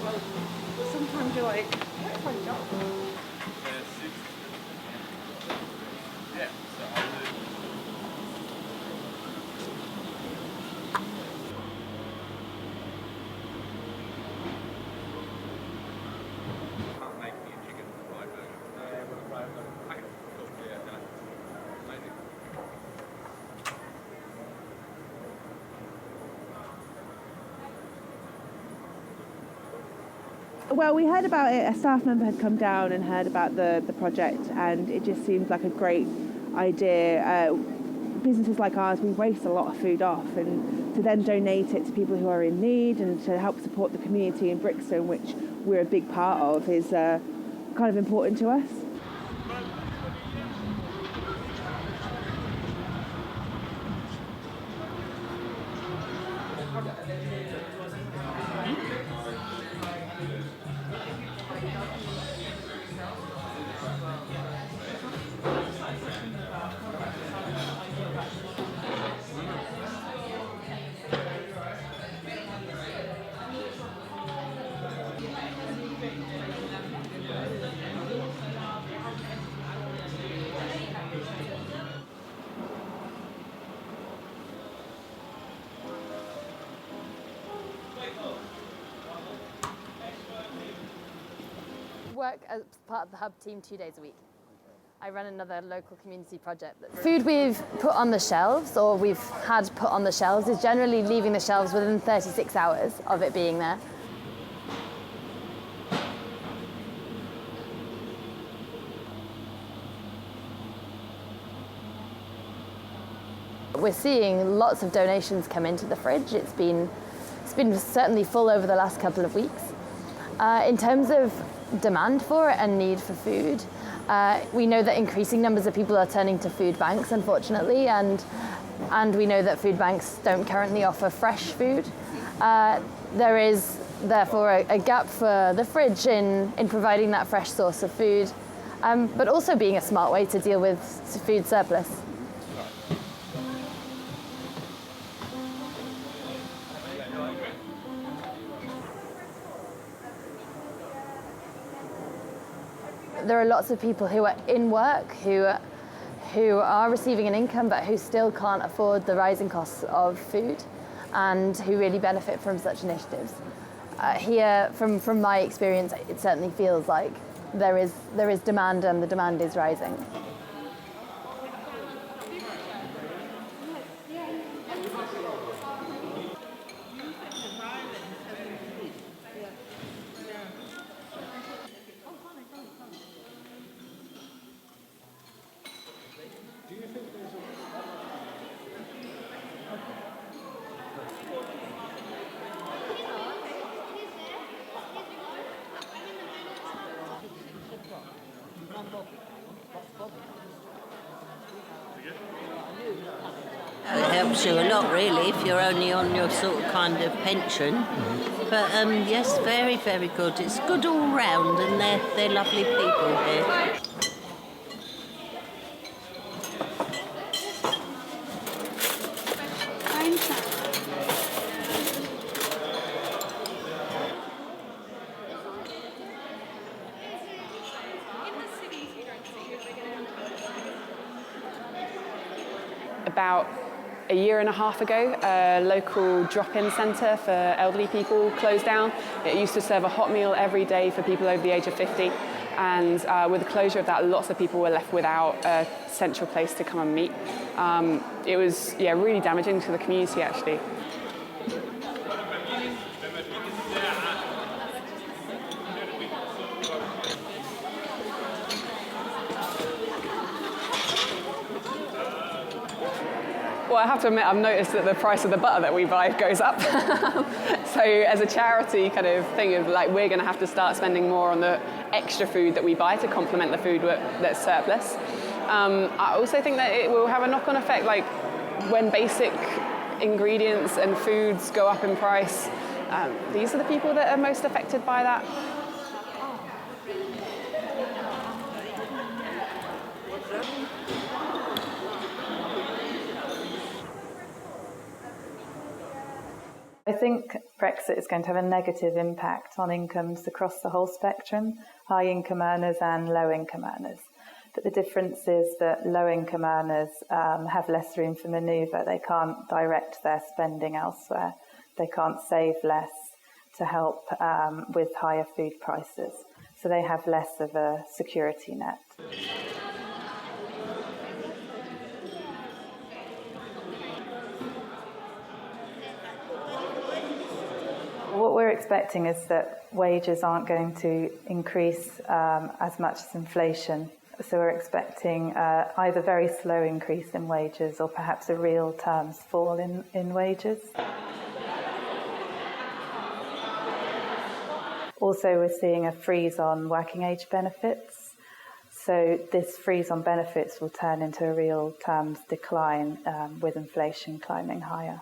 Well, sometimes you're like, where's my job? Well, we heard about it. A staff member had come down and heard about the project, and it just seems like a great idea. Businesses like ours, we waste a lot of food off, and to then donate it to people who are in need and to help support the community in Brixton, which we're a big part of, is kind of important to us. Work as part of the Hub team 2 days a week. I run another local community project. Food we've put on the shelves, or we've had put on the shelves, is generally leaving the shelves within 36 hours of it being there. We're seeing lots of donations come into the fridge. It's been certainly full over the last couple of weeks. In terms of demand for it and need for food, we know that increasing numbers of people are turning to food banks, unfortunately, and we know that food banks don't currently offer fresh food. There is therefore a gap for the fridge in providing that fresh source of food, but also being a smart way to deal with food surplus. There are lots of people who are in work, who are receiving an income, but who still can't afford the rising costs of food, and who really benefit from such initiatives. Here, from my experience, it certainly feels like there is demand, and the demand is rising. It helps you a lot, really, if you're only on your sort of kind of pension. But yes, very, very good. It's good all round, and they're lovely people here. About a year and a half ago, a local drop-in centre for elderly people closed down. It used to serve a hot meal every day for people over the age of 50, and with the closure of that, lots of people were left without a central place to come and meet. It was really damaging to the community, actually. Well, I have to admit, I've noticed that the price of the butter that we buy goes up. So as a charity kind of thing of like, we're going to have to start spending more on the extra food that we buy to complement the food that's surplus. I also think that it will have a knock-on effect, like when basic ingredients and foods go up in price, these are the people that are most affected by that. I think Brexit is going to have a negative impact on incomes across the whole spectrum, high income earners and low income earners. But the difference is that low income earners have less room for manoeuvre. They can't direct their spending elsewhere. They can't save less to help with higher food prices. So they have less of a security net. What we're expecting is that wages aren't going to increase as much as inflation. So we're expecting either very slow increase in wages or perhaps a real terms fall in wages. Also, we're seeing a freeze on working age benefits. So this freeze on benefits will turn into a real terms decline with inflation climbing higher.